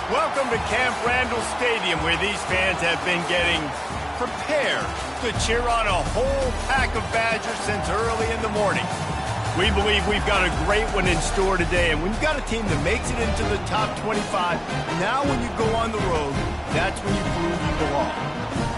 Welcome to Camp Randall Stadium, where these fans have been getting prepared to cheer on a whole pack of Badgers since early in the morning. We believe we've got a great one in store today, and when you've got a team that makes it into the top 25, now when you go on the road, that's when you prove you belong.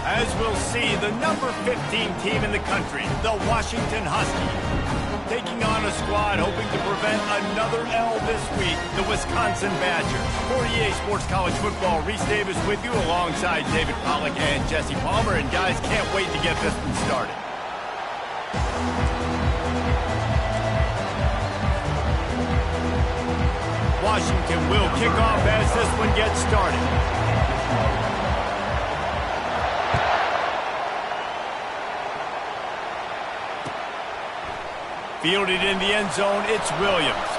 As we'll see, the number 15 team in the country, the Washington Huskies, taking on a squad hoping to prevent another L this week, the Wisconsin Badgers. For EA Sports College Football, Reese Davis with you alongside David Pollack and Jesse Palmer. And guys, can't wait to get this one started. Washington will kick off as this one gets started. Fielded in the end zone, it's Williams.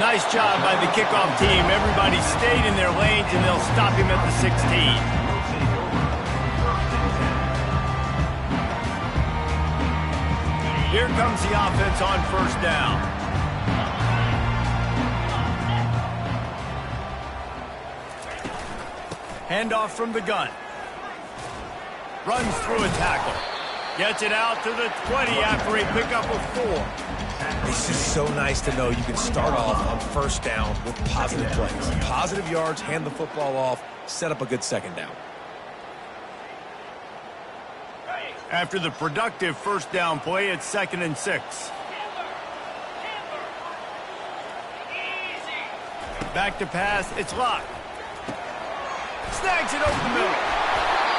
Nice job by the kickoff team. Everybody stayed in their lanes, and they'll stop him at the 16. Here comes the offense on first down. Handoff from the gun. Runs through a tackle. Gets it out to the 20 after a pickup of 4. It's just so nice to know you can start off on first down with positive plays. Positive yards, hand the football off, set up a good second down. After the productive first down play, it's 2nd and 6. Back to pass, it's Locke. Snags it over the middle.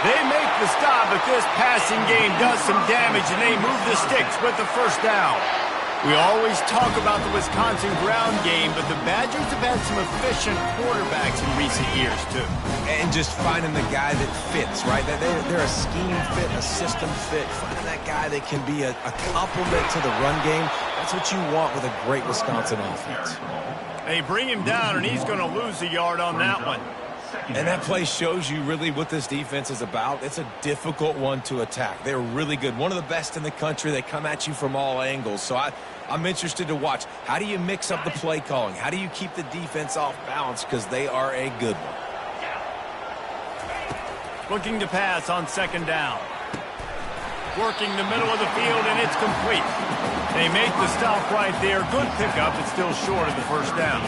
They make the stop, but this passing game does some damage, and they move the sticks with the first down. We always talk about the Wisconsin ground game, but the Badgers have had some efficient quarterbacks in recent years, too. And just finding the guy that fits, right? They're a scheme fit, a system fit. Finding that guy that can be a complement to the run game, that's what you want with a great Wisconsin offense. They bring him down, and he's going to lose a yard on that one. And that play shows you really what this defense is about. It's a difficult one to attack. They're really good. One of the best in the country. They come at you from all angles. So I'm interested to watch. How do you mix up the play calling? How do you keep the defense off balance? Because they are a good one. Looking to pass on 2nd down. Working the middle of the field, and it's complete. They make the stop right there. Good pickup. It's still short of the first down.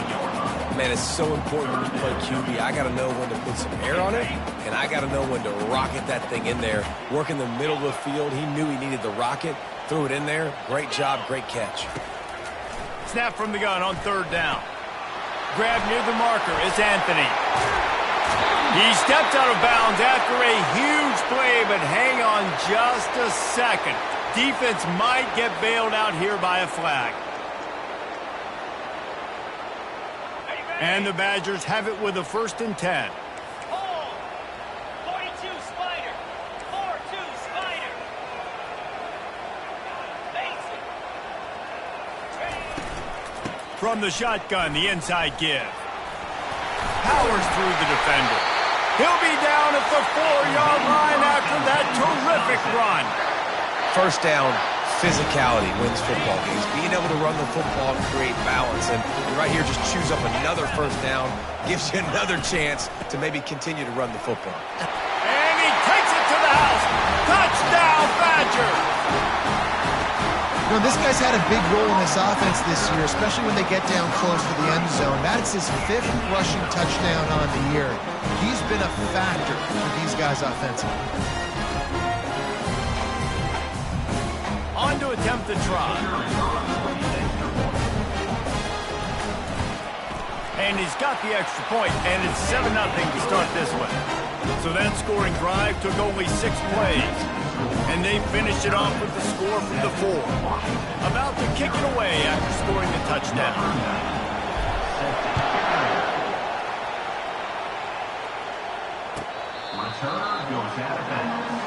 Man, it's so important when you play QB. I got to know when to put some air on it, and I got to know when to rocket that thing in there. Work in the middle of the field. He knew he needed the rocket. Threw it in there. Great job, great catch. Snap from the gun on 3rd down. Grab near the marker is Anthony. He stepped out of bounds after a huge play, but hang on just a second. Defense might get bailed out here by a flag. And the Badgers have it with a 1st and 10. 42 Spider. 4-2 Spider. From the shotgun, the inside give. Powers through the defender. He'll be down at the 4-yard line after that terrific run. First down, physicality wins football games. Being able to run the football and create balance. And right here, just choose up another first down. Gives you another chance to maybe continue to run the football. And he takes it to the house. Touchdown, Badgers! You know, this guy's had a big role in this offense this year, especially when they get down close to the end zone. That's his 5th rushing touchdown on the year. He's been a factor for these guys offensively. On to attempt the try. And he's got the extra point, and it's 7-0 to start this one. So that scoring drive took only 6 plays. And they finished it off with the score from the 4. About to kick it away after scoring the touchdown. Return goes out of bounds.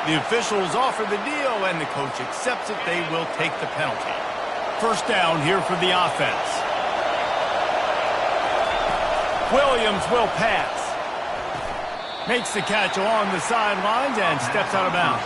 The officials offer the deal, and the coach accepts it. They will take the penalty. First down here for the offense. Williams will pass. Makes the catch along the sidelines and steps out of bounds.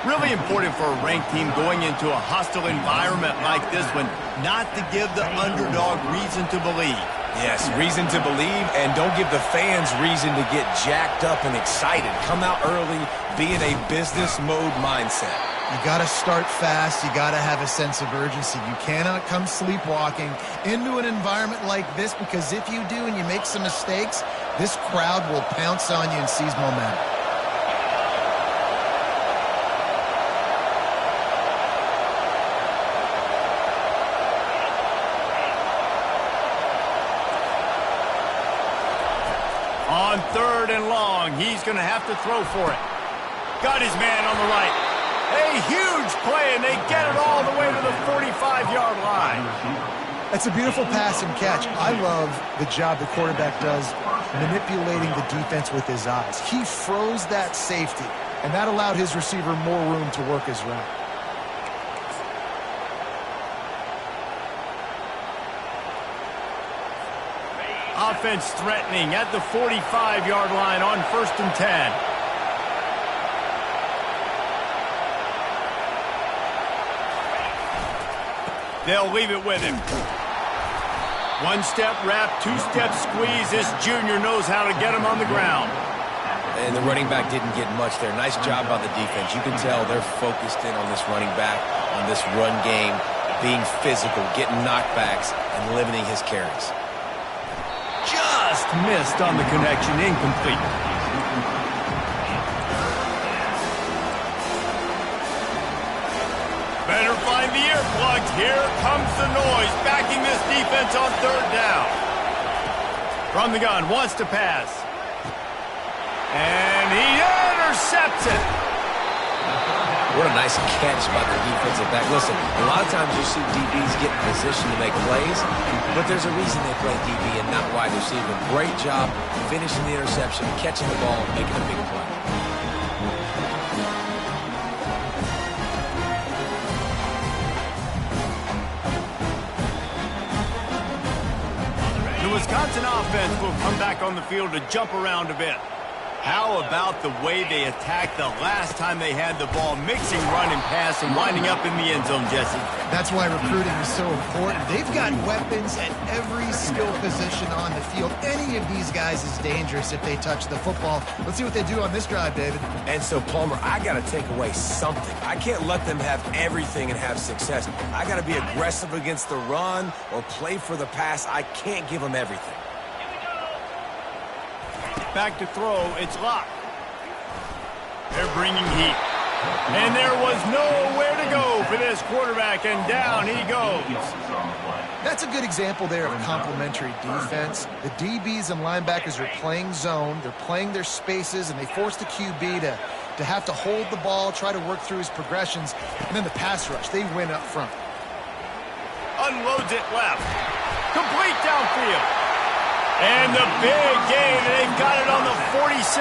Really important for a ranked team going into a hostile environment like this one not to give the underdog reason to believe. Yes, reason to believe, and don't give the fans reason to get jacked up and excited. Come out early, be in a business mode mindset. You got to start fast. You got to have a sense of urgency. You cannot come sleepwalking into an environment like this, because if you do and you make some mistakes, this crowd will pounce on you and seize momentum. On 3rd and long, he's going to have to throw for it. Got his man on the right. A huge play, and they get it all the way to the 45-yard line. That's a beautiful pass and catch. I love the job the quarterback does manipulating the defense with his eyes. He froze that safety, and that allowed his receiver more room to work his route. Offense threatening at the 45-yard line on 1st and 10. They'll leave it with him. 1-step wrap, 2-step squeeze. This junior knows how to get him on the ground. And the running back didn't get much there. Nice job by the defense. You can tell they're focused in on this running back, on this run game, being physical, getting knockbacks, and limiting his carries. Just missed on the connection, incomplete. Better find the earplugs. Here comes the noise, backing this defense on 3rd down. From the gun, wants to pass. And he intercepts it. What a nice catch by the defensive back. Listen, a lot of times you see DBs get in position to make plays, but there's a reason they play DB and not wide receiver. Great job finishing the interception, catching the ball, and making a big play. The Wisconsin offense will come back on the field to jump around a bit. How about the way they attacked the last time they had the ball, mixing run and pass and winding up in the end zone, Jesse? That's why recruiting is so important. They've got weapons at every skill position on the field. Any of these guys is dangerous if they touch the football. Let's see what they do on this drive, David. And so, Palmer, I got to take away something. I can't let them have everything and have success. I got to be aggressive against the run or play for the pass. I can't give them everything. Back to throw, it's locked. They're bringing heat. And there was nowhere to go for this quarterback, and down he goes. That's a good example there of complementary defense. The DBs and linebackers are playing zone, they're playing their spaces, and they force the QB to have to hold the ball, try to work through his progressions, and then the pass rush, they win up front. Unloads it left. Complete downfield. And the big gain, and they've got it on the 46.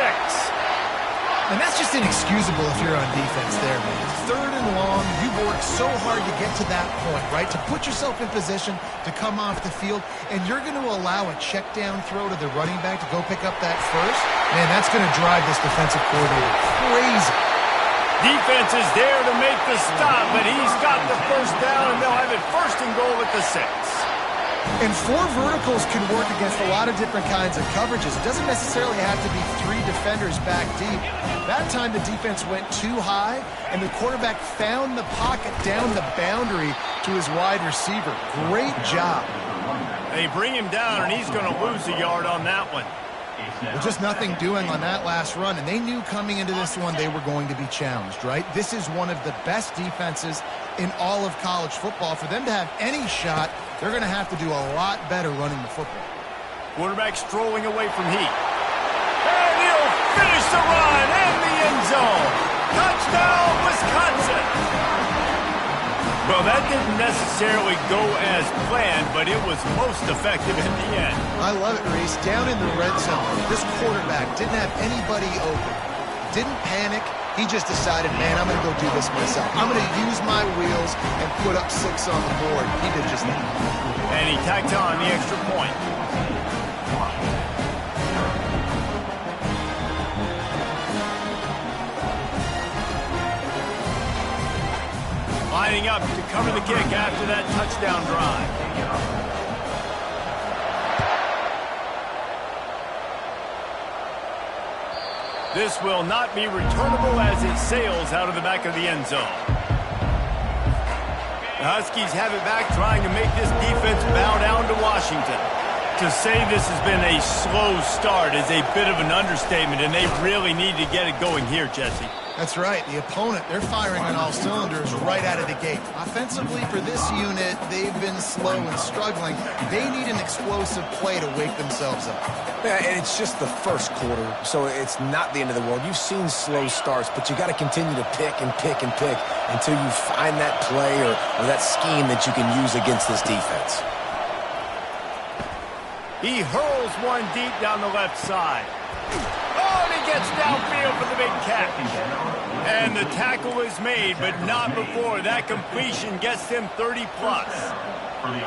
And that's just inexcusable if you're on defense there, man. 3rd and long, you've worked so hard to get to that point, right? To put yourself in position to come off the field, and you're going to allow a check down throw to the running back to go pick up that first? Man, that's going to drive this defensive coordinator crazy. Defense is there to make the stop, but he's got the first down, and they'll have it 1st and goal at the 6. And 4 verticals can work against a lot of different kinds of coverages. It doesn't necessarily have to be 3 defenders back deep. That time the defense went too high, and the quarterback found the pocket down the boundary to his wide receiver. Great job. They bring him down, and he's going to lose a yard on that one. Well, just nothing doing on that last run, and they knew coming into this one they were going to be challenged, right? This is one of the best defenses in all of college football. For them to have any shot, they're going to have to do a lot better running the football. Quarterback strolling away from heat. And he'll finish the run in the end zone. Touchdown, Wisconsin. Well, that didn't necessarily go as planned, but it was most effective in the end. I love it, Reese. Down in the red zone, this quarterback didn't have anybody open. Didn't panic, He just decided, man, I'm going to go do this myself. I'm going to use my wheels and put up 6 on the board. He did just that. And he tacked on the extra point. Lining up to cover the kick after that touchdown drive. This will not be returnable as it sails out of the back of the end zone. The Huskies have it back, trying to make this defense bow down to Washington. To say this has been a slow start is a bit of an understatement, and they really need to get it going here, Jesse. That's right. The opponent, they're firing on all cylinders right out of the gate. Offensively, for this unit, they've been slow and struggling. They need an explosive play to wake themselves up. Yeah, and it's just the first quarter, so it's not the end of the world. You've seen slow starts, but you got to continue to pick and pick and pick until you find that play or that scheme that you can use against this defense. He hurls one deep down the left side. Oh, and he gets downfield for the big catch. And the tackle is made, but not before that completion gets them 30-plus.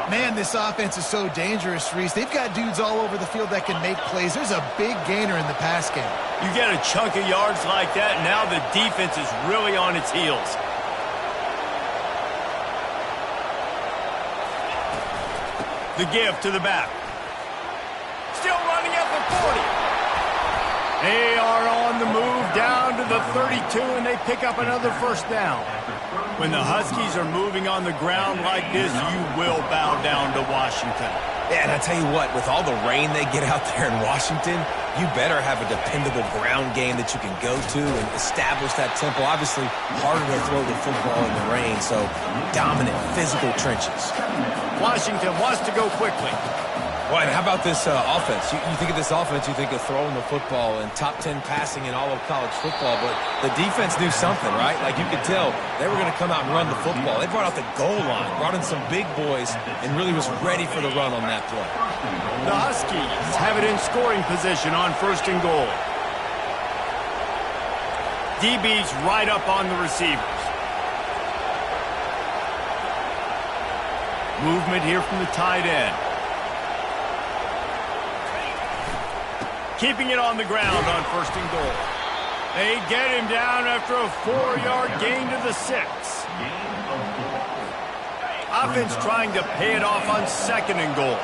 Man, this offense is so dangerous, Reese. They've got dudes all over the field that can make plays. There's a big gainer in the pass game. You get a chunk of yards like that, and now the defense is really on its heels. The give to the back. Still running at the 40. They are on the move down to the 32, and they pick up another first down. When the Huskies are moving on the ground like this, you will bow down to Washington. Yeah, and I tell you what, with all the rain they get out there in Washington, you better have a dependable ground game that you can go to and establish that tempo. Obviously, harder to throw the football in the rain, so dominant physical trenches. Washington wants to go quickly. Well, and how about this offense? You think of this offense, you think of throwing the football and top 10 passing in all of college football, but the defense knew something, right? Like you could tell they were going to come out and run the football. They brought out the goal line, brought in some big boys, and really was ready for the run on that play. The Huskies have it in scoring position on 1st and goal. DB's right up on the receivers. Movement here from the tight end. Keeping it on the ground on 1st and goal. They get him down after a 4-yard gain to the 6. Offense trying to pay it off on 2nd and goal.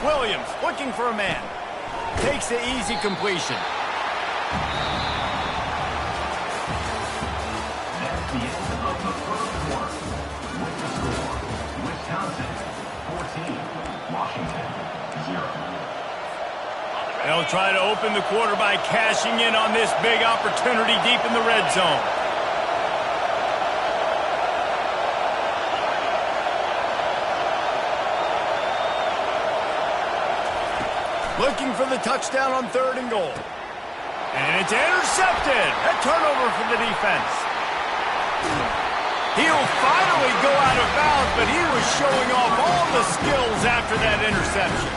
Williams looking for a man. Takes the easy completion. That's the end of the first quarter. With the score, Wisconsin 14, Washington 0. They'll try to open the quarter by cashing in on this big opportunity deep in the red zone. Looking for the touchdown on 3rd and goal. And it's intercepted. A turnover for the defense. He'll finally go out of bounds, but he was showing off all the skills after that interception.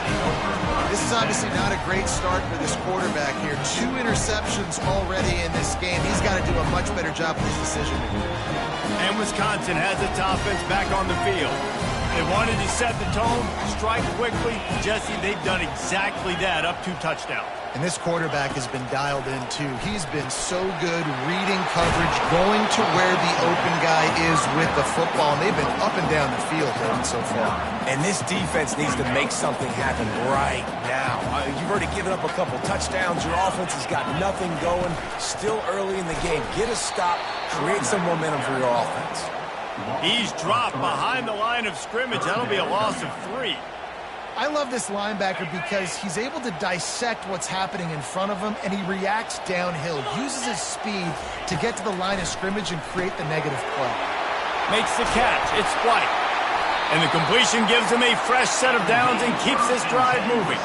This is obviously not a great start for this quarterback here. 2 interceptions already in this game. He's got to do a much better job with his decision-making. And Wisconsin has its offense back on the field. They wanted to set the tone, strike quickly. Jesse, they've done exactly that, up 2 touchdowns. And this quarterback has been dialed in, too. He's been so good reading coverage, going to where the open guy is with the football. And they've been up and down the field, David, so far. And this defense needs to make something happen right now. You've already given up a couple touchdowns. Your offense has got nothing going. Still early in the game. Get a stop. Create some momentum for your offense. He's dropped behind the line of scrimmage. That'll be a loss of 3. I love this linebacker because he's able to dissect what's happening in front of him, and he reacts downhill, uses his speed to get to the line of scrimmage and create the negative play. Makes the catch. It's White. And the completion gives him a fresh set of downs and keeps this drive moving.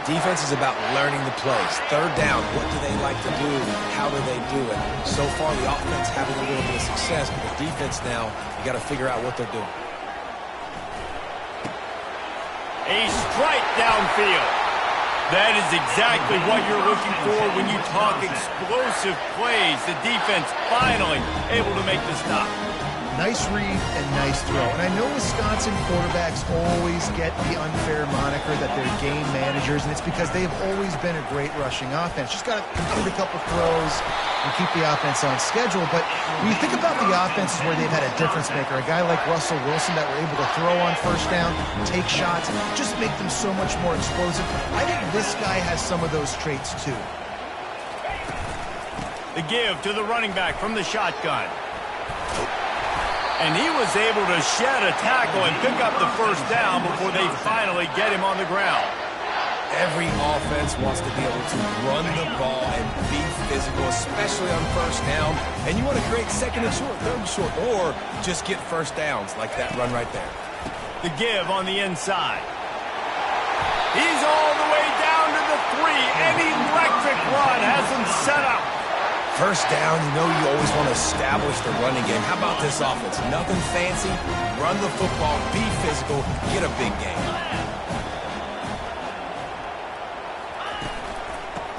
Defense is about learning the plays. 3rd down, what do they like to do? How do they do it? So far, the offense having a little bit of success, but the defense now, you got to figure out what they're doing. A strike downfield. That is exactly what you're looking for when you talk explosive plays. The defense finally able to make the stop. Nice read and nice throw. And I know Wisconsin quarterbacks always get the unfair moniker that they're game managers, and it's because they've always been a great rushing offense. Just got to complete a couple throws and keep the offense on schedule. But when you think about the offenses where they've had a difference maker, a guy like Russell Wilson that were able to throw on first down, take shots, just make them so much more explosive. I think this guy has some of those traits too. The give to the running back from the shotgun. And he was able to shed a tackle and pick up the first down before they finally get him on the ground. Every offense wants to be able to run the ball and be physical, especially on first down. And you want to create second and short, third and short, or just get first downs like that run right there. The give on the inside. He's all the way down to the 3. An electric run has him set up. First down, you know you always want to establish the running game. How about this offense? Nothing fancy. Run the football, be physical, get a big game.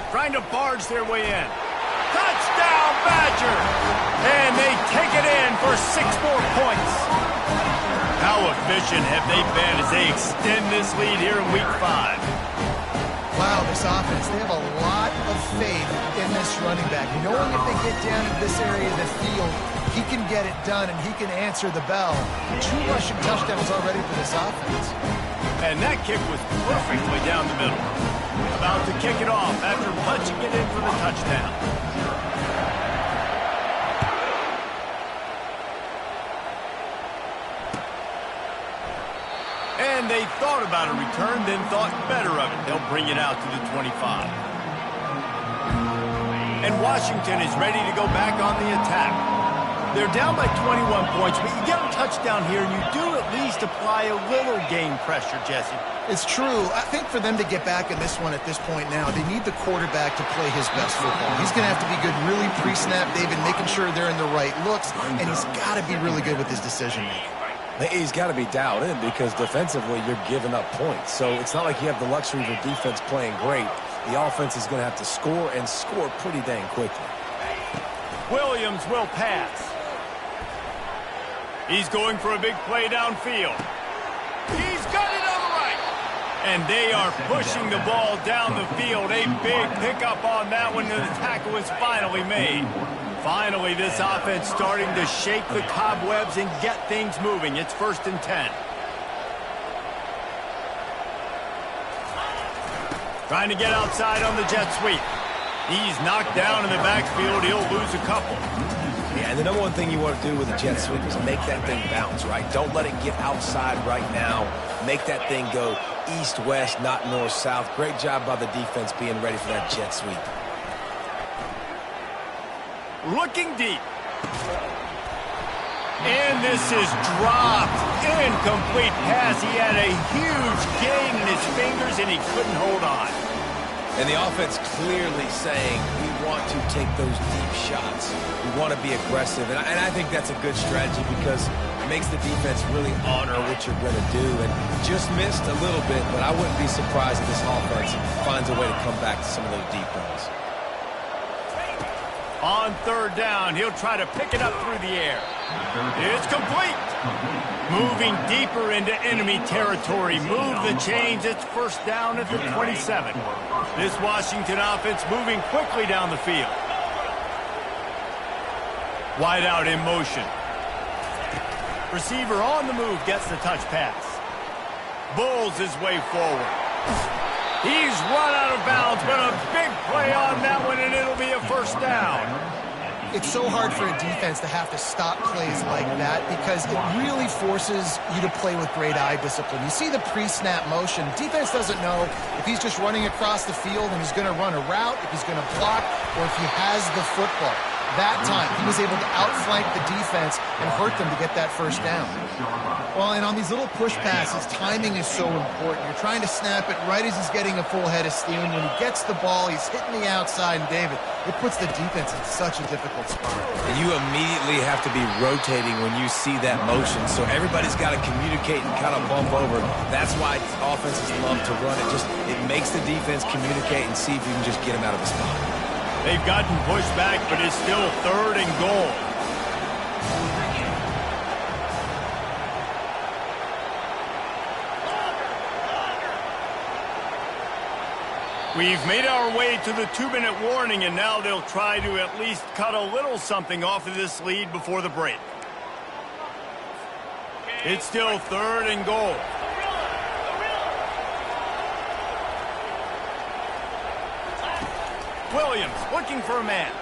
Trying to barge their way in. Touchdown, Badger! And they take it in for 6 more points. How efficient have they been as they extend this lead here in Week 5? Wow, this offense, they have a lot of faith in this running back. Knowing if they get down in this area of the field, he can get it done and he can answer the bell. 2 rushing touchdowns already for this offense. And that kick was perfectly down the middle. About to kick it off after punching it in for the touchdown. And they thought about a return, then thought better of it. They'll bring it out to the 25. And Washington is ready to go back on the attack. They're down by 21 points, but you get a touchdown here, and you do at least apply a little game pressure, Jesse. It's true. I think for them to get back in this one at this point now, they need the quarterback to play his best football. He's going to have to be good really pre-snap, David, making sure they're in the right looks, and he's got to be really good with his decision-making. He's got to be dialed in because defensively you're giving up points. So it's not like you have the luxury of your defense playing great. The offense is going to have to score and score pretty dang quickly. Williams will pass. He's going for a big play downfield. He's got it on the right. And they are pushing the ball down the field. A big pickup on that one, and the tackle is finally made. Finally, this offense starting to shake the cobwebs and get things moving. It's 1st and 10. Trying to get outside on the jet sweep. He's knocked down in the backfield. He'll lose a couple. Yeah, and the number one thing you want to do with a jet sweep is make that thing bounce, right? Don't let it get outside right now. Make that thing go east-west, not north-south. Great job by the defense being ready for that jet sweep. Looking deep. And this is dropped. Incomplete pass. He had a huge gain in his fingers, and he couldn't hold on. And the offense clearly saying, we want to take those deep shots. We want to be aggressive. And I think that's a good strategy because it makes the defense really honor what you're going to do. And just missed a little bit, but I wouldn't be surprised if this offense finds a way to come back to some of those deep runs. On 3rd down, he'll try to pick it up through the air. It's complete. Moving deeper into enemy territory. Move the chains. It's 1st down at the 27. This Washington offense moving quickly down the field. Wide out in motion. Receiver on the move gets the touch pass. Bulls his way forward. He's run out of bounds, but a big play on that one, and it'll be a 1st down. It's so hard for a defense to have to stop plays like that because it really forces you to play with great eye discipline. You see the pre-snap motion. Defense doesn't know if he's just running across the field and he's going to run a route, if he's going to block, or if he has the football. That time, he was able to outflank the defense and hurt them to get that first down. Well, and on these little push passes, timing is so important. You're trying to snap it right as he's getting a full head of steam. When he gets the ball, he's hitting the outside, and David, it puts the defense in such a difficult spot. And you immediately have to be rotating when you see that motion, so everybody's got to communicate and kind of bump over. That's why offenses love to run it. It makes the defense communicate and see if you can just get him out of the spot. They've gotten pushed back, but it's still 3rd and goal. We've made our way to the 2-minute warning, and now they'll try to at least cut a little something off of this lead before the break. It's still 3rd and goal. Williams looking for a man.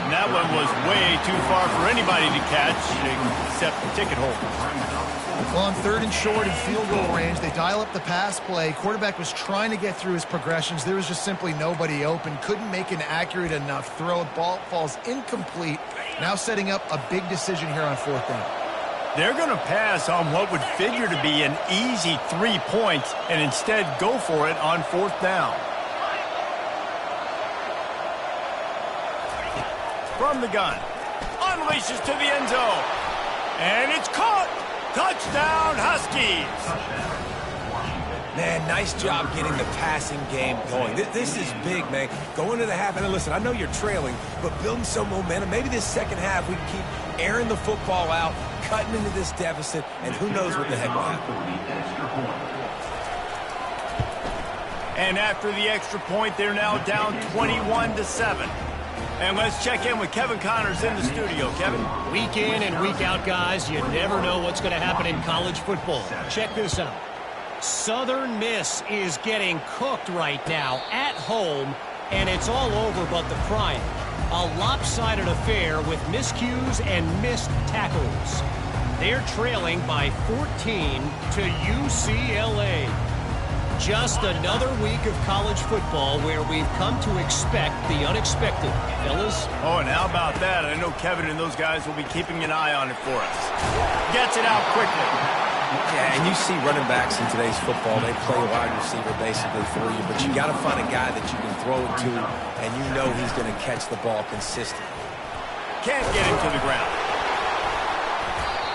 And that one was way too far for anybody to catch, except the ticket holders. Well, on 3rd and short in field goal range, they dial up the pass play. Quarterback was trying to get through his progressions. There was just simply nobody open. Couldn't make an accurate enough throw. Ball falls incomplete. Now setting up a big decision here on 4th down. They're going to pass on what would figure to be an easy 3 points and instead go for it on 4th down. From the gun. Unleashes to the end zone. And it's caught. Touchdown, Huskies. Man, nice job getting the passing game going. This is big, man. Going to the half, and listen, I know you're trailing, but building some momentum. Maybe this second half we can keep airing the football out, cutting into this deficit, and who knows what the heck will happen. And after the extra point, they're now down 21-7. And let's check in with Kevin Connors in the studio. Kevin? Week in and week out, guys, you never know what's going to happen in college football. Check this out. Southern Miss is getting cooked right now at home, and it's all over but the crying. A lopsided affair with miscues and missed tackles. They're trailing by 14 to UCLA. Just another week of college football where we've come to expect the unexpected. Fellas? Oh, and how about that? I know Kevin and those guys will be keeping an eye on it for us. Gets it out quickly. Yeah, and you see running backs in today's football, they play wide receiver basically for you, but you got to find a guy that you can throw it to, and you know he's going to catch the ball consistently. Can't get him to the ground.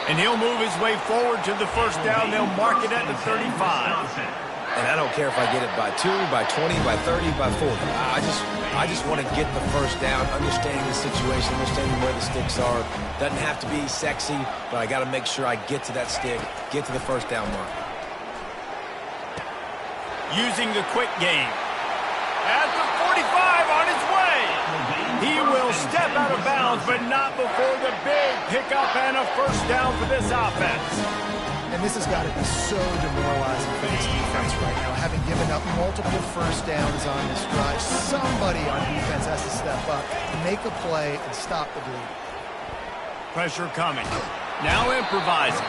And he'll move his way forward to the 1st down. They'll mark it at the 35. And I don't care if I get it by 2, by 20, by 30, by 40. I just want to get the 1st down, understanding the situation, understanding where the sticks are. Doesn't have to be sexy, but I got to make sure I get to that stick, get to the 1st down mark. Using the quick game. At the 45 on his way. He will step out of bounds, but not before the big pickup and a 1st down for this offense. And this has got to be so demoralizing for this defense right now, having given up multiple 1st downs on this drive. Somebody on defense has to step up, make a play, and stop the bleed. Pressure coming. Now improvising.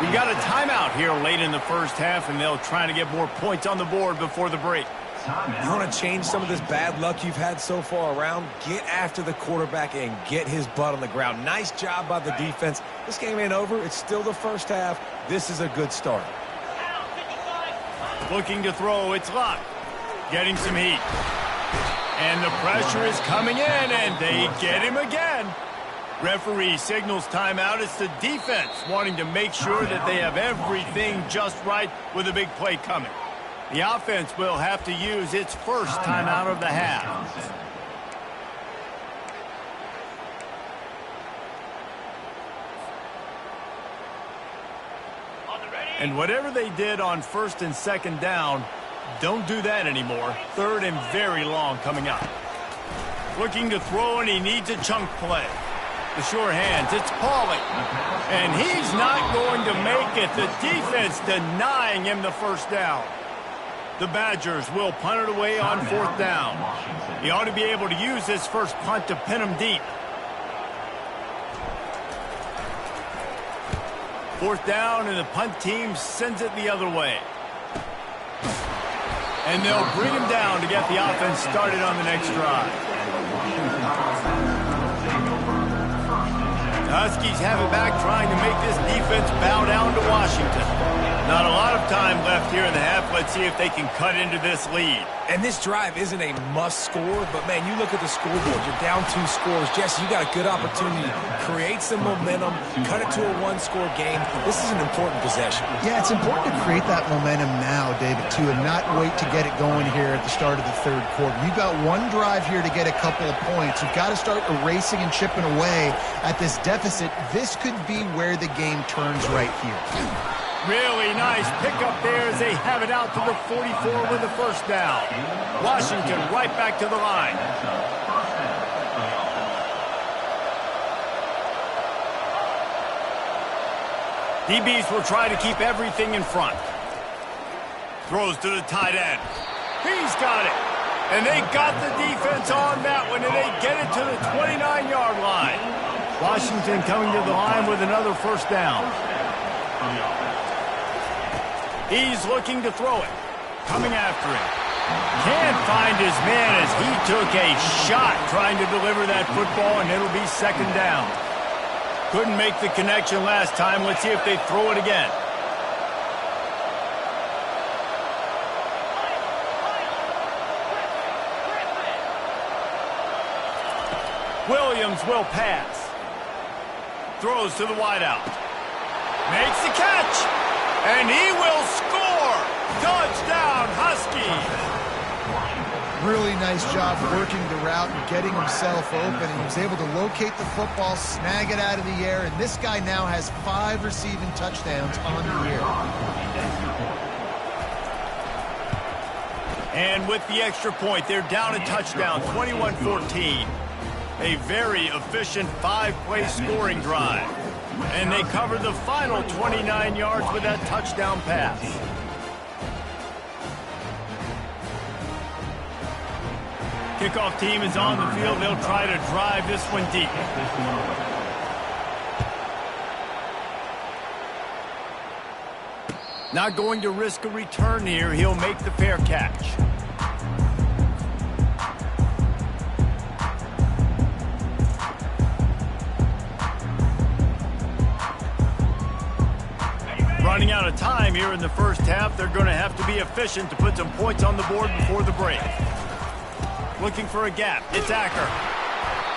We got a timeout here late in the 1st half, and they'll try to get more points on the board before the break. You want to change some of this bad luck you've had so far around? Get after the quarterback and get his butt on the ground. Nice job by the defense. This game ain't over. It's still the 1st half. This is a good start. Looking to throw. It's Luck. Getting some heat. And the pressure is coming in, and they get him again. Referee signals timeout. It's the defense wanting to make sure that they have everything just right with a big play coming. The offense will have to use its 1st timeout of the half. And whatever they did on 1st and 2nd down, don't do that anymore. 3rd and very long coming up. Looking to throw, and he needs a chunk play. The sure hands, it's Pauly. And he's not going to make it. The defense denying him the 1st down. The Badgers will punt it away on 4th down. He ought to be able to use this 1st punt to pin him deep. 4th down, and the punt team sends it the other way. And they'll bring him down to get the offense started on the next drive. Huskies have it back, trying to make this defense bow down to Washington. Not a lot of time left here in the half. Let's see if they can cut into this lead. And this drive isn't a must score, but, man, you look at the scoreboard. You're down 2 scores. Jesse, you got a good opportunity to create some momentum, cut it to a 1-score game. This is an important possession. Yeah, it's important to create that momentum now, David, too, and not wait to get it going here at the start of the third quarter. You've got one drive here to get a couple of points. You've got to start erasing and chipping away at this deficit. This could be where the game turns right here. Really nice pickup there as they have it out to the 44 with the first down. Washington right back to the line. DBs will try to keep everything in front. Throws to the tight end. He's got it. And they got the defense on that one, and they get it to the 29-yard line. Washington coming to the line with another first down. He's looking to throw it. Coming after him. Can't find his man as he took a shot trying to deliver that football, and it'll be second down. Couldn't make the connection last time. Let's see if they throw it again. Williams will pass. Throws to the wideout. Makes the catch. And he will score! Touchdown, Huskies! Really nice job working the route and getting himself open. And he was able to locate the football, snag it out of the air, and this guy now has 5 receiving touchdowns on the year. And with the extra point, they're down a touchdown, 21-14. A very efficient 5-play scoring drive. And they cover the final 29 yards with that touchdown pass. Kickoff team is on the field. They'll try to drive this one deep. Not going to risk a return here. He'll make the fair catch. Running out of time here in the first half. They're going to have to be efficient to put some points on the board before the break. Looking for a gap. It's Acker.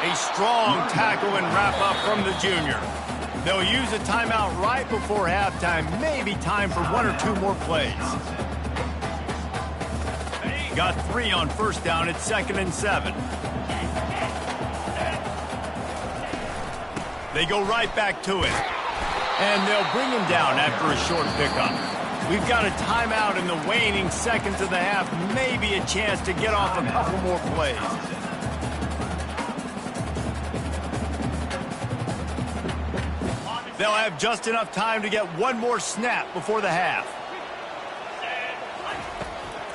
A strong tackle and wrap up from the junior. They'll use a timeout right before halftime. Maybe time for 1 or 2 more plays. Got 3 on first down. It's 2nd and 7. They go right back to it. And they'll bring him down after a short pickup. We've got a timeout in the waning seconds of the half. Maybe a chance to get off a couple more plays. They'll have just enough time to get 1 more snap before the half.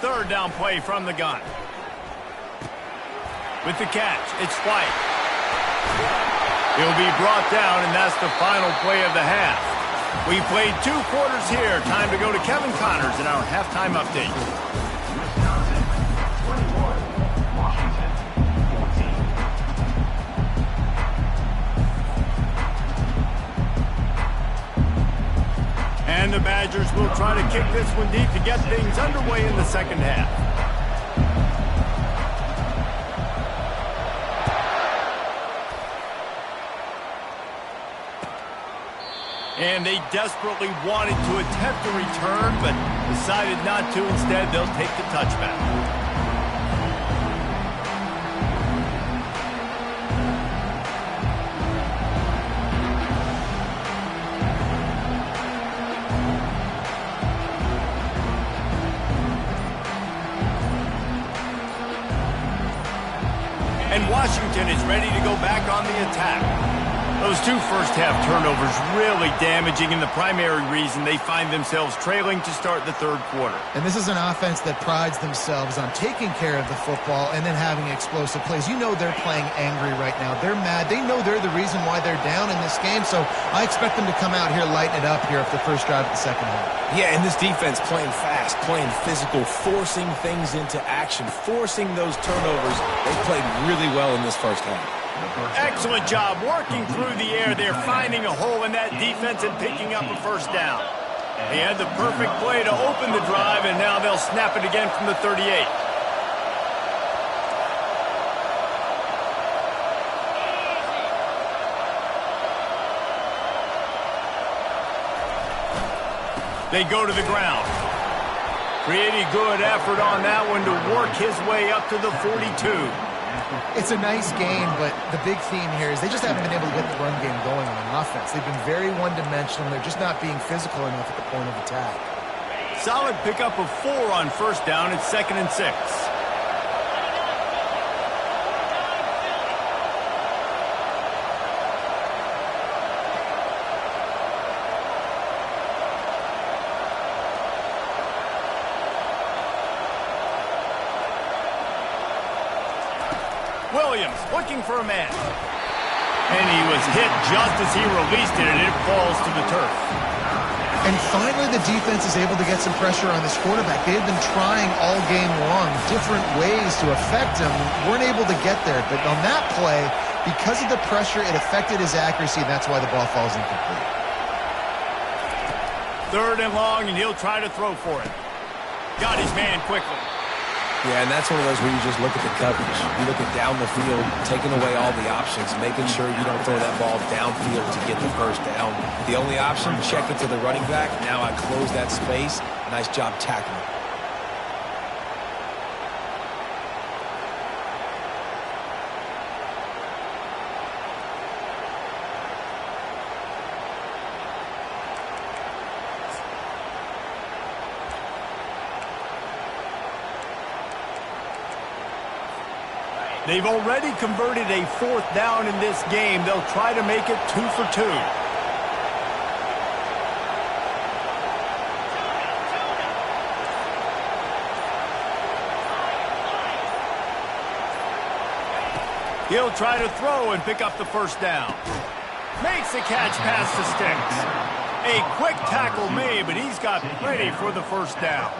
3rd down play from the gun. With the catch, it's White. He'll be brought down, and that's the final play of the half. We played 2 quarters here. Time to go to Kevin Connors in our halftime update. Wisconsin 21, Washington 14. And the Badgers will try to kick this one deep to get things underway in the second half. And they desperately wanted to attempt a return, but decided not to. Instead, they'll take the touchback. And Washington is ready to go back on the attack. Those 2 first-half turnovers really damaging, and the primary reason they find themselves trailing to start the 3rd quarter. And this is an offense that prides themselves on taking care of the football and then having explosive plays. You know they're playing angry right now. They're mad. They know they're the reason why they're down in this game, so I expect them to come out here, lighten it up here for the first drive of the second half. Yeah, and this defense playing fast, playing physical, forcing things into action, forcing those turnovers. They played really well in this first half. Excellent job working through the air there, finding a hole in that defense and picking up a first down. They had the perfect play to open the drive, and now they'll snap it again from the 38. They go to the ground. Pretty good effort on that one to work his way up to the 42. It's a nice game, but the big theme here is they just haven't been able to get the run game going on offense. They've been very one-dimensional. They're just not being physical enough at the point of attack. Solid pickup of 4 on first down. It's 2nd and 6. Williams looking for a man. And he was hit just as he released it, and it falls to the turf. And finally, the defense is able to get some pressure on this quarterback. They've been trying all game long different ways to affect him. Weren't able to get there. But on that play, because of the pressure, it affected his accuracy, and that's why the ball falls incomplete. 3rd and long, and he'll try to throw for it. Got his man quickly. Yeah, and that's one of those where you just look at the coverage. You look at down the field, taking away all the options, making sure you don't throw that ball downfield to get the first down. The only option, check it to the running back. Now I close that space. Nice job tackling. They've already converted a 4th down in this game. They'll try to make it 2 for 2. He'll try to throw and pick up the first down. Makes the catch past the sticks. A quick tackle made, but he's got plenty for the first down.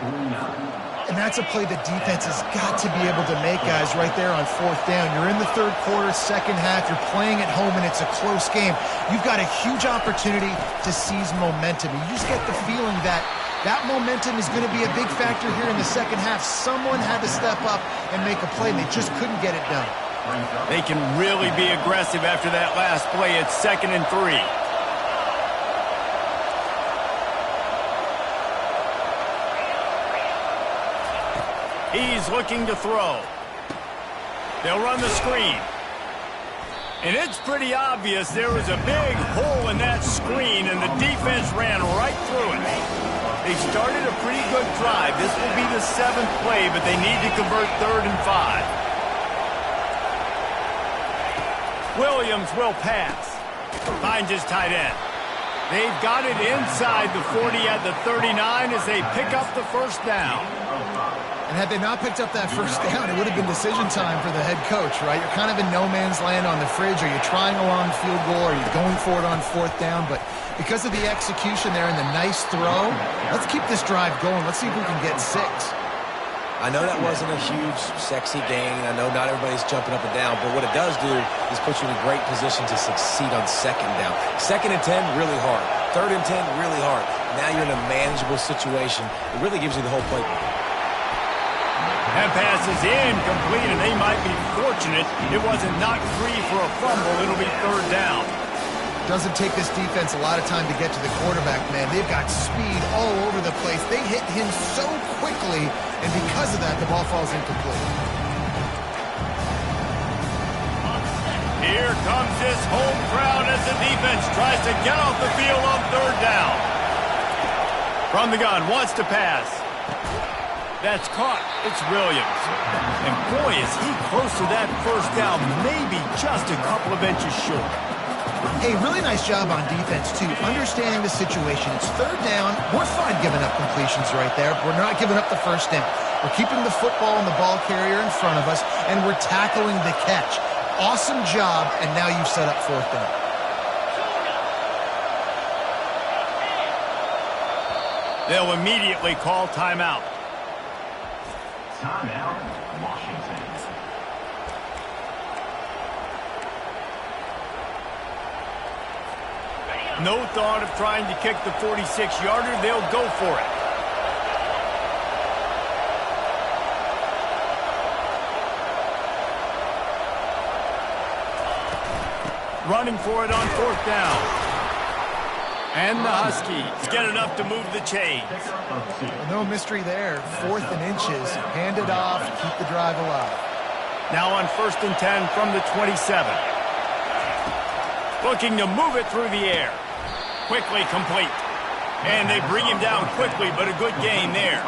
And that's a play the defense has got to be able to make, guys, right there on 4th down. You're in the 3rd quarter, 2nd half. You're playing at home, and it's a close game. You've got a huge opportunity to seize momentum. You just get the feeling that that momentum is going to be a big factor here in the 2nd half. Someone had to step up and make a play, and they just couldn't get it done. They can really be aggressive after that last play. It's 2nd and 3. He's looking to throw. They'll run the screen. And it's pretty obvious there was a big hole in that screen, and the defense ran right through it. They started a pretty good drive. This will be the 7th play, but they need to convert 3rd and 5. Williams will pass. Finds his tight end. They've got it inside the 40 at the 39 as they pick up the first down. And had they not picked up that first down, it would have been decision time for the head coach, right? You're kind of in no man's land on the fridge. Are you trying a long field goal? Are you going for it on 4th down? But because of the execution there and the nice throw, let's keep this drive going. Let's see if we can get 6. I know that wasn't a huge, sexy gain. I know not everybody's jumping up and down, but what it does do is put you in a great position to succeed on 2nd down. 2nd and 10, really hard. 3rd and 10, really hard. Now you're in a manageable situation. It really gives you the whole playbook. That pass is incomplete, and they might be fortunate it wasn't knocked free for a fumble. It'll be 3rd down. Doesn't take this defense a lot of time to get to the quarterback, man. They've got speed all over the place. They hit him so quickly, and because of that, the ball falls incomplete. Here comes this home crowd as the defense tries to get off the field on 3rd down. From the gun, wants to pass. That's caught. It's Williams. And boy, is he close to that first down, maybe just a couple of inches short. Hey, really nice job on defense, too. Understanding the situation. It's 3rd down. We're fine giving up completions right there. We're not giving up the first down. We're keeping the football and the ball carrier in front of us, and we're tackling the catch. Awesome job, and now you've set up 4th down. They'll immediately call timeout. Timeout, Washington. No thought of trying to kick the 46-yarder. They'll go for it. Running for it on 4th down. And the Huskies get enough to move the chains. No mystery there. 4th and inches. Hand it off. Keep the drive alive. Now on 1st and 10 from the 27. Looking to move it through the air. Quickly complete. And they bring him down quickly, but a good gain there.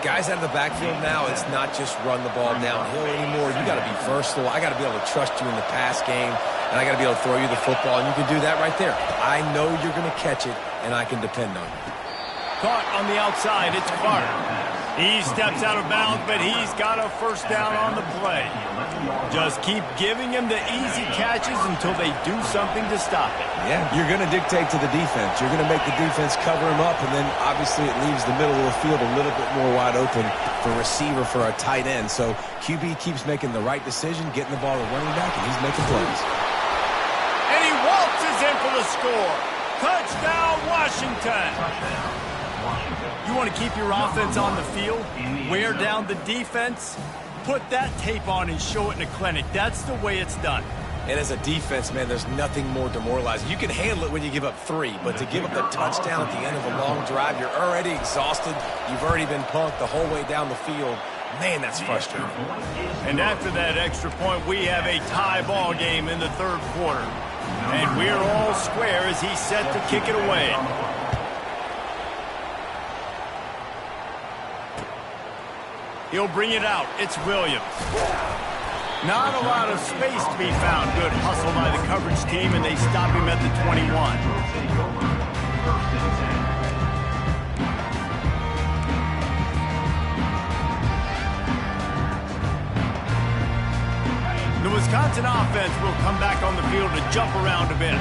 Guys out of the backfield now, it's not just run the ball downhill anymore. You got to be versatile. I got to be able to trust you in the pass game, and I got to be able to throw you the football, and you can do that right there. I know you're going to catch it, and I can depend on you. Caught on the outside, it's Clark. He steps out of bounds, but he's got a 1st down on the play. Just keep giving him the easy catches until they do something to stop it. Yeah, you're going to dictate to the defense. You're going to make the defense cover him up, and then obviously it leaves the middle of the field a little bit more wide open for receiver for a tight end. So QB keeps making the right decision, getting the ball to running back, and he's making plays. And he waltzes in for the score. Touchdown, Washington. You want to keep your offense on the field, wear down the defense, put that tape on and show it in a clinic. That's the way it's done. And as a defense, man, there's nothing more demoralizing. You can handle it when you give up 3, but to give up the touchdown at the end of a long drive, you're already exhausted. You've already been punked the whole way down the field. Man, that's frustrating. And after that extra point, we have a tie ball game in the 3rd quarter. And we're all square as he's set to kick it away. He'll bring it out. It's Williams. Not a lot of space to be found. Good hustle by the coverage team, and they stop him at the 21. The Wisconsin offense will come back on the field to jump around a bit.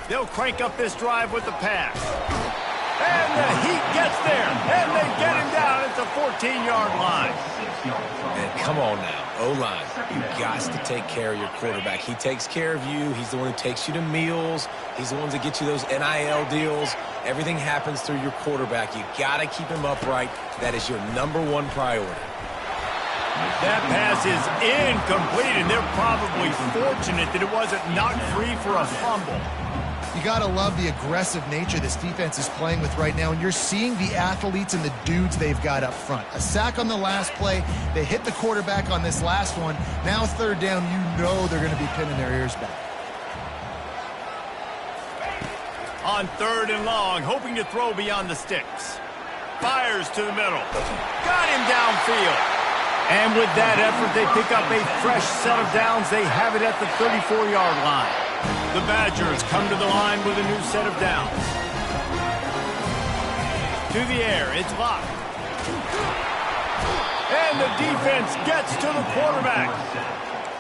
They'll crank up this drive with the pass. And the Heat gets there, and they get him down at the 14-yard line. And come on now, O-line, you got to take care of your quarterback. He takes care of you. He's the one who takes you to meals. He's the one that gets you those NIL deals. Everything happens through your quarterback. You got to keep him upright. That is your #1 priority. That pass is incomplete, and they're probably fortunate that it wasn't knocked free for a fumble. You got to love the aggressive nature this defense is playing with right now, and you're seeing the athletes and the dudes they've got up front. A sack on the last play. They hit the quarterback on this last one. Now 3rd down, you know they're going to be pinning their ears back. On 3rd and long, hoping to throw beyond the sticks. Fires to the middle. Got him downfield. And with that effort, they pick up a fresh set of downs. They have it at the 34-yard line. The Badgers come to the line with a new set of downs. To the air, it's locked. And the defense gets to the quarterback.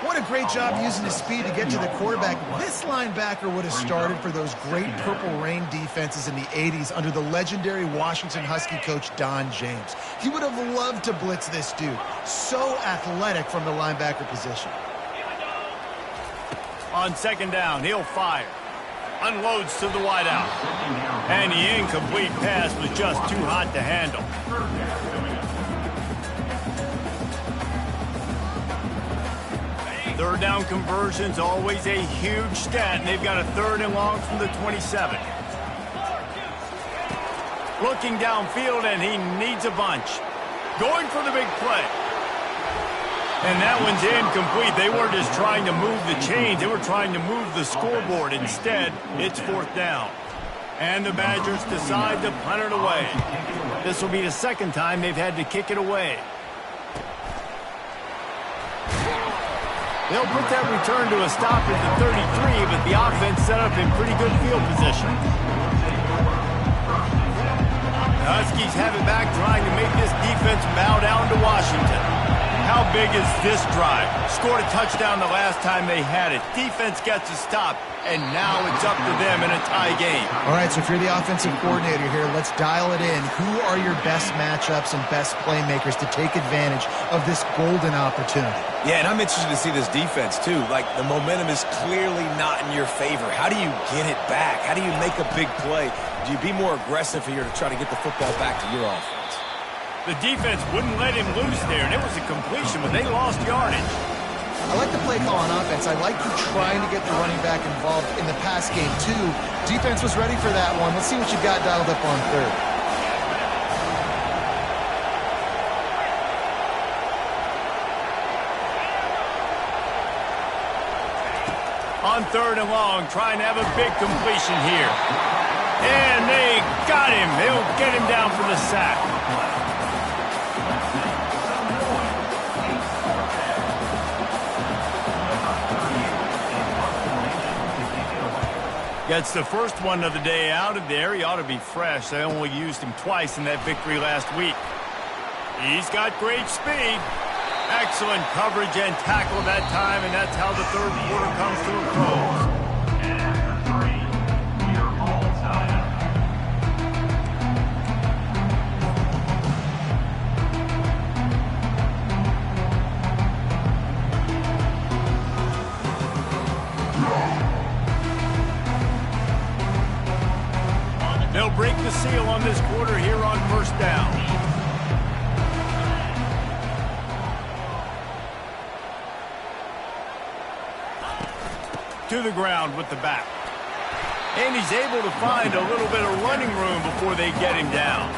What a great job using his speed to get to the quarterback. This linebacker would have started for those great Purple Rain defenses in the 80s under the legendary Washington Husky coach Don James. He would have loved to blitz this dude. So athletic from the linebacker position. On 2nd down, he'll fire. Unloads to the wideout. And the incomplete pass was just too hot to handle. Third down conversion's always a huge stat, and they've got a 3rd and long from the 27. Looking downfield, and he needs a bunch. Going for the big play. And that one's incomplete. They weren't just trying to move the chains. They were trying to move the scoreboard. Instead, it's 4th down. And the Badgers decide to punt it away. This will be the 2nd time they've had to kick it away. They'll put that return to a stop at the 33, but the offense set up in pretty good field position. The Huskies have it back, trying to make this defense bow down to Washington. How How big is this drive? Scored a touchdown the last time they had it. Defense gets a stop, and now it's up to them in a tie game. All right, so if you're the offensive coordinator here, let's dial it in. Who are your best matchups and best playmakers to take advantage of this golden opportunity? Yeah, and I'm interested to see this defense, too. Like, the momentum is clearly not in your favor. How do you get it back? How do you make a big play? Do you be more aggressive here to try to get the football back to your offense? The defense wouldn't let him loose there, and it was a completion, but they lost yardage. I like the play call on offense. I like you trying to get the running back involved in the pass game, too. Defense was ready for that one. Let's see what you got dialed up on third. On third and long, trying to have a big completion here. And they got him. They'll get him down for the sack. Gets the first one of the day out of there. He ought to be fresh. They only used him twice in that victory last week. He's got great speed. Excellent coverage and tackle that time, and that's how the third quarter comes to a close. And after 3, we are all tied up. They'll break the seal on this quarter here on first down. To the ground with the back. And he's able to find a little bit of running room before they get him down.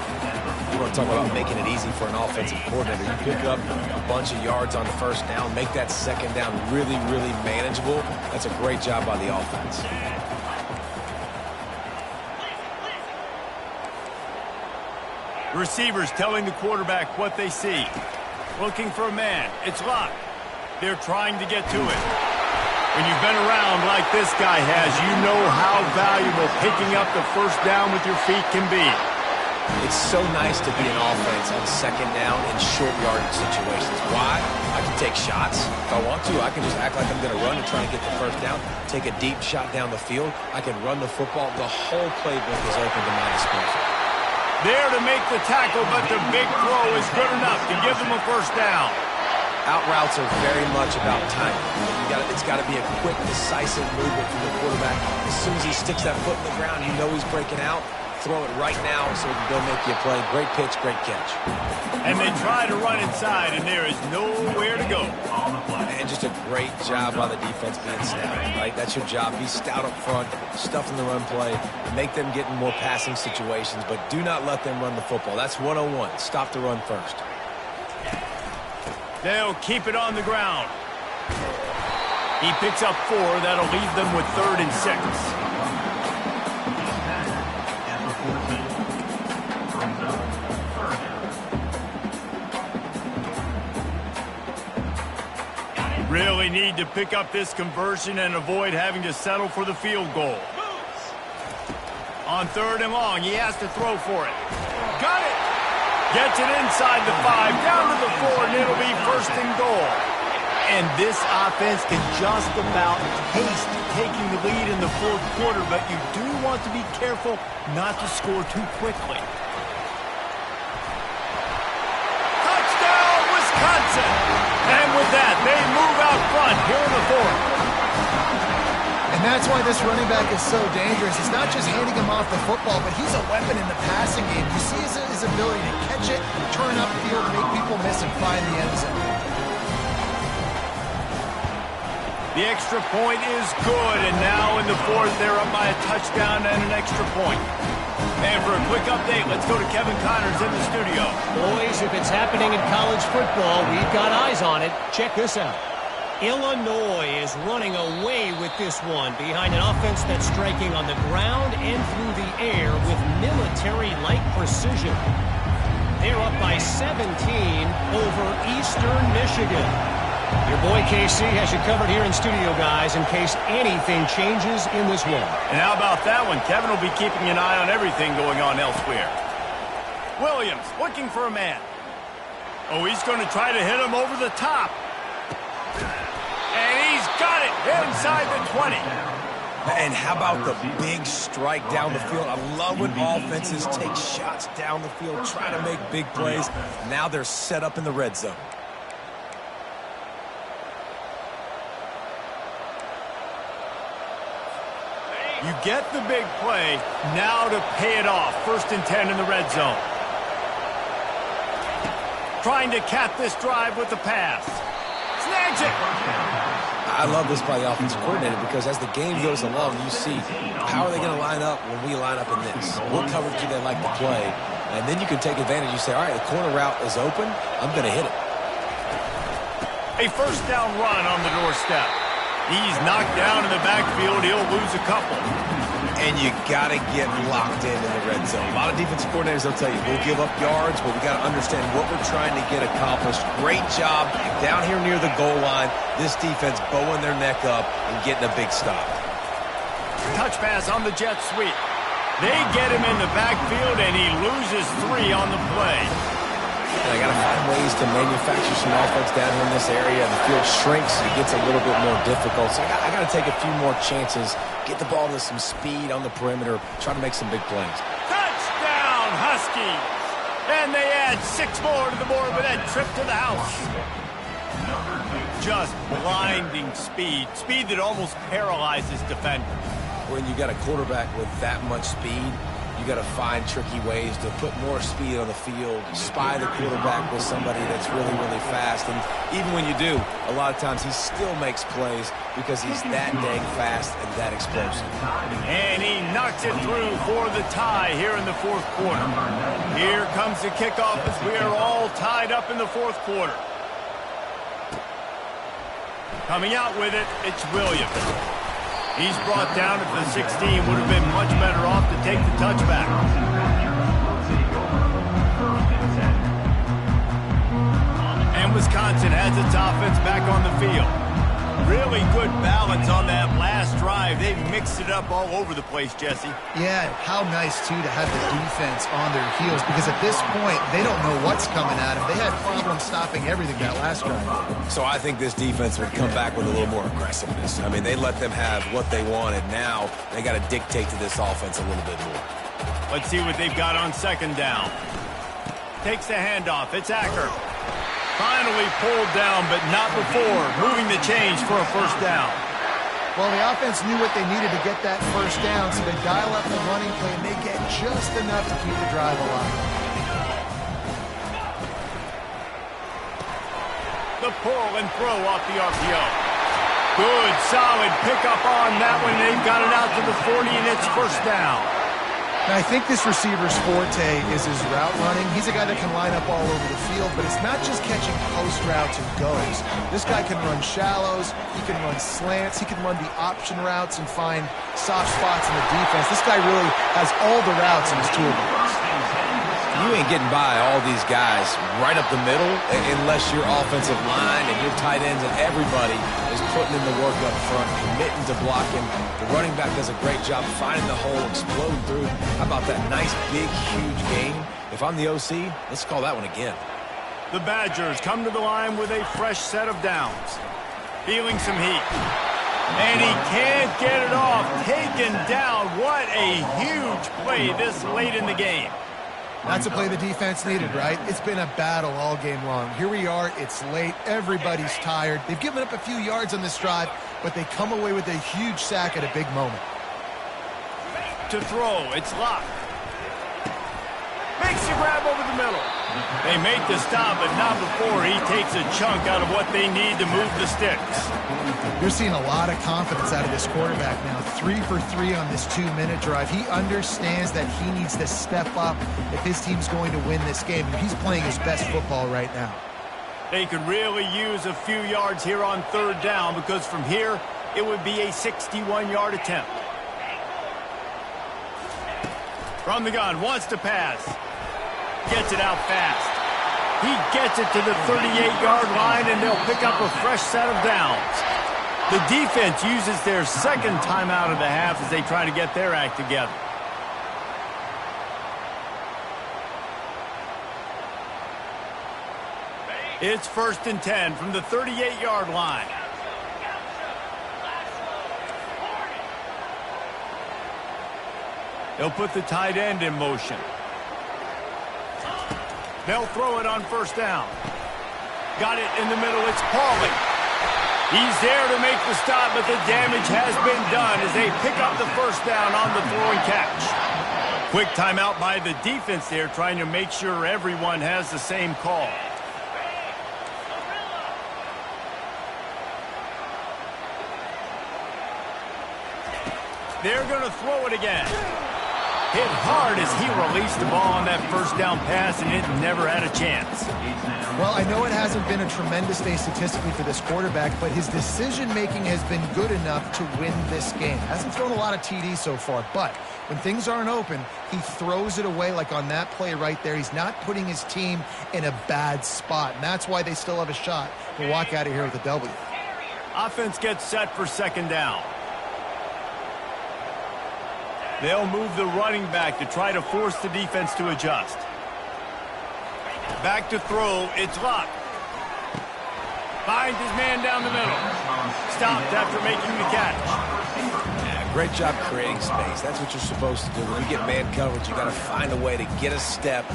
You want to talk about making it easy for an offensive coordinator. You pick up a bunch of yards on the first down, make that second down really, really manageable. That's a great job by the offense. Receivers telling the quarterback what they see. Looking for a man. It's locked. They're trying to get to it. When you've been around like this guy has, you know how valuable picking up the first down with your feet can be. It's so nice to be an offense on second down in short yardage situations. Why? I can take shots. If I want to, I can just act like I'm going to run and try to get the first down, take a deep shot down the field. I can run the football. The whole playbook is open to my disposal. There to make the tackle, but the big throw is good enough to give them a first down. Out routes are very much about timing. It's got to be a quick, decisive movement from the quarterback. As soon as he sticks that foot in the ground, you know he's breaking out. Throw it right now so he can go make you a play. Great pitch, great catch. And they try to run inside, and there is nowhere to go. And just a great job by the defense being stout, right? That's your job. Be stout up front, stuff in the run play, make them get in more passing situations, but do not let them run the football. That's 101. Stop the run first. They'll keep it on the ground. He picks up 4. That'll leave them with 3rd and 6. Really need to pick up this conversion and avoid having to settle for the field goal. On 3rd and long, he has to throw for it. Got it! Gets it inside the 5, down to the 4, and it'll be 1st and goal. And this offense can just about taste taking the lead in the 4th quarter, but you do want to be careful not to score too quickly. Touchdown, Wisconsin! And with that, they move out front here in the 4th. And that's why this running back is so dangerous. He's not just handing him off the football, but he's a weapon in the passing game. You see his ability to catch it, turn upfield, make people miss, and find the end zone. The extra point is good, and now in the 4th, they're up by a touchdown and an extra point. And for a quick update, let's go to Kevin Connors in the studio. Boys, if it's happening in college football, we've got eyes on it. Check this out. Illinois is running away with this one behind an offense that's striking on the ground and through the air with military-like precision. They're up by 17 over Eastern Michigan. Your boy KC has you covered here in studio, guys, in case anything changes in this one. And how about that one? Kevin will be keeping an eye on everything going on elsewhere. Williams looking for a man. Oh, he's going to try to hit him over the top. And he's got it inside the 20. And how about the big strike down the field? I love when offenses take shots down the field, try to make big plays. Now they're set up in the red zone. You get the big play, now to pay it off. 1st and 10 in the red zone. Trying to cap this drive with the pass. Snags it. I love this by the offensive coordinator because as the game goes along, you see how are they going to line up when we line up in this? What coverage do they like to play? And then you can take advantage. You say, all right, the corner route is open. I'm going to hit it. A 1st down run on the doorstep. He's knocked down in the backfield. He'll lose a couple. And you got to get locked in the red zone. A lot of defensive coordinators, they'll tell you, we'll give up yards, but we got to understand what we're trying to get accomplished. Great job down here near the goal line. This defense bowing their neck up and getting a big stop. Touch pass on the jet sweep. They get him in the backfield, and he loses 3 on the play. And I got to find ways to manufacture some offense down here in this area. The field shrinks, it gets a little bit more difficult. So I got to take a few more chances, get the ball to some speed on the perimeter, try to make some big plays. Touchdown, Huskies! And they add 6 more to the board with that trip to the house. Just blinding speed. Speed that almost paralyzes defenders. When you got a quarterback with that much speed, you got to find tricky ways to put more speed on the field, spy the quarterback with somebody that's really, really fast. And even when you do, a lot of times he still makes plays because he's that dang fast and that explosive. And he knocks it through for the tie here in the 4th quarter. Here comes the kickoff as we are all tied up in the 4th quarter. Coming out with it, it's Williams. He's brought down at the 16. Would have been much better off to take the touchback. And Wisconsin has its offense back on the field. Really good balance on that last drive. They've mixed it up all over the place, Jesse. Yeah, how nice, too, to have the defense on their heels because at this point, they don't know what's coming at them. They had problems stopping everything that last drive. So I think this defense would come back with a little more aggressiveness. I mean, they let them have what they wanted. Now they got to dictate to this offense a little bit more. Let's see what they've got on 2nd down. Takes the handoff. It's Acker. Finally pulled down, but not before moving the change for a 1st down. Well, the offense knew what they needed to get that 1st down, so they dial up the running play, and they get just enough to keep the drive alive. The pull and throw off the RPO. Good, solid pickup on that one. They've got it out to the 40, and it's 1st down. Now, I think this receiver's forte is his route running. He's a guy that can line up all over the field, but it's not just catching post routes and goes. This guy can run shallows, he can run slants, he can run the option routes and find soft spots in the defense. This guy really has all the routes in his toolbox. You ain't getting by all these guys right up the middle unless your offensive line and your tight ends and everybody is putting in the work up front, committing to blocking. The running back does a great job finding the hole, exploding through. How about that nice, big, huge game? If I'm the OC, let's call that one again. The Badgers come to the line with a fresh set of downs. Feeling some heat. And he can't get it off. Taken down. What a huge play this late in the game. That's a play the defense needed, right? It's been a battle all game long. Here we are. It's late. Everybody's tired. They've given up a few yards on this drive, but they come away with a huge sack at a big moment. To throw. It's locked. Makes the grab over the middle. They make the stop, but not before he takes a chunk out of what they need to move the sticks. You're seeing a lot of confidence out of this quarterback now. 3 for 3 on this 2-minute drive. He understands that he needs to step up if his team's going to win this game. He's playing his best football right now. They could really use a few yards here on 3rd down because from here, it would be a 61-yard attempt. From the gun, wants to pass. Gets it out fast. He gets it to the 38-yard line, and they'll pick up a fresh set of downs. The defense uses their 2nd timeout of the half as they try to get their act together. It's 1st and 10 from the 38-yard line. They'll put the tight end in motion. They'll throw it on 1st down. Got it in the middle. It's Pauly. He's there to make the stop, but the damage has been done as they pick up the 1st down on the throw and catch. Quick timeout by the defense there, trying to make sure everyone has the same call. They're going to throw it again. Hit hard as he released the ball on that 1st down pass, and it never had a chance. Well, I know it hasn't been a tremendous day statistically for this quarterback, but his decision-making has been good enough to win this game. Hasn't thrown a lot of TDs so far, but when things aren't open, he throws it away like on that play right there. He's not putting his team in a bad spot, and that's why they still have a shot to walk out of here with a W. Offense gets set for 2nd down. They'll move the running back to try to force the defense to adjust. Back to throw. It's Luck. Finds his man down the middle. Stopped after making the catch. Yeah, great job creating space. That's what you're supposed to do. When you get man coverage, you got to find a way to get a step,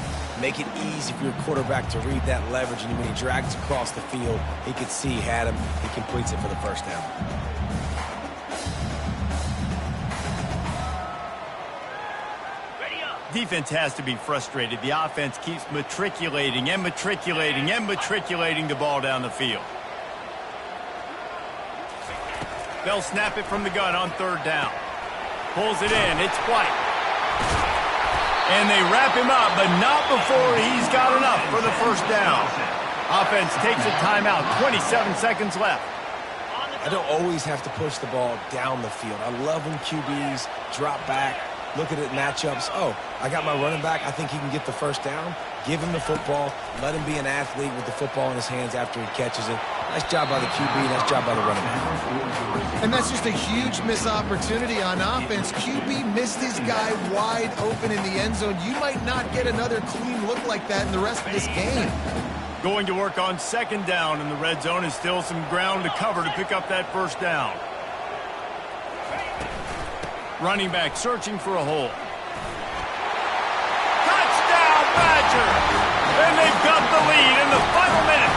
make it easy for your quarterback to read that leverage, and when he drags across the field, he could see he had him. He completes it for the 1st down. Defense has to be frustrated. The offense keeps matriculating and matriculating and matriculating the ball down the field. They'll snap it from the gun on 3rd down. Pulls it in. It's White. And they wrap him up, but not before he's got enough for the 1st down. Offense takes a timeout. 27 seconds left. I don't always have to push the ball down the field. I love when QBs drop back, look at it matchups. Oh, I got my running back. I think he can get the 1st down. Give him the football. Let him be an athlete with the football in his hands after he catches it. Nice job by the QB. Nice job by the running back. And that's just a huge missed opportunity on offense. QB missed his guy wide open in the end zone. You might not get another clean look like that in the rest of this game. Going to work on 2nd down in the red zone, is still some ground to cover to pick up that 1st down. Running back searching for a hole. Touchdown, Badger! And they've got the lead in the final minute.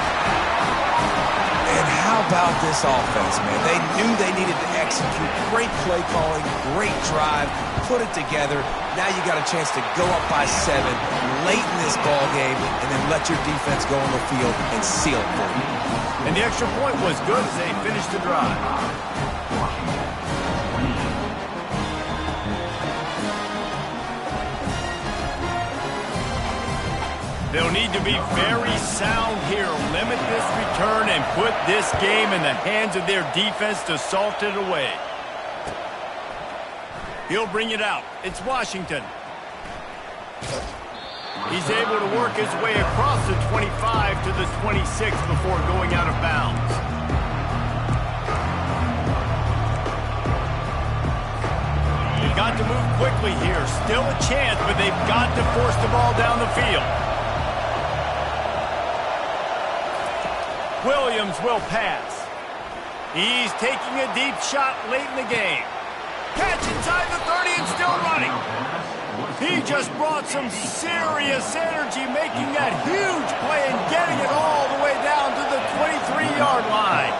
And how about this offense, man? They knew they needed to execute. Great play calling, great drive, put it together. Now you got a chance to go up by 7 late in this ball game and then let your defense go on the field and seal it for you. And the extra point was good as they finished the drive. They'll need to be very sound here, limit this return, and put this game in the hands of their defense to salt it away. He'll bring it out. It's Washington. He's able to work his way across the 25 to the 26 before going out of bounds. They've got to move quickly here. Still a chance, but they've got to force the ball down the field. Williams will pass. He's taking a deep shot late in the game. Catch inside the 30 and still running. He just brought some serious energy, making that huge play and getting it all the way down to the 23-yard line.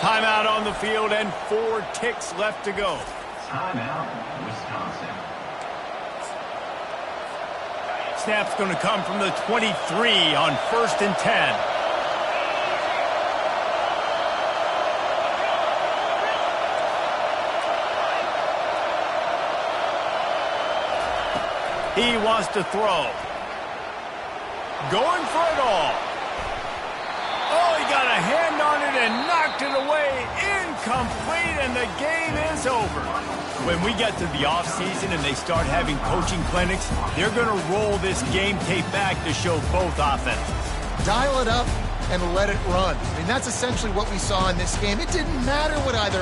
Timeout on the field and 4 ticks left to go. Timeout, Wisconsin. Snap's going to come from the 23 on 1st and 10. He wants to throw. Going for it all. Oh, he got a hand on it and knocked it away. Incomplete, and the game is over. When we get to the offseason and they start having coaching clinics, they're going to roll this game tape back to show both offenses. Dial it up and let it run. I mean, that's essentially what we saw in this game. It didn't matter what either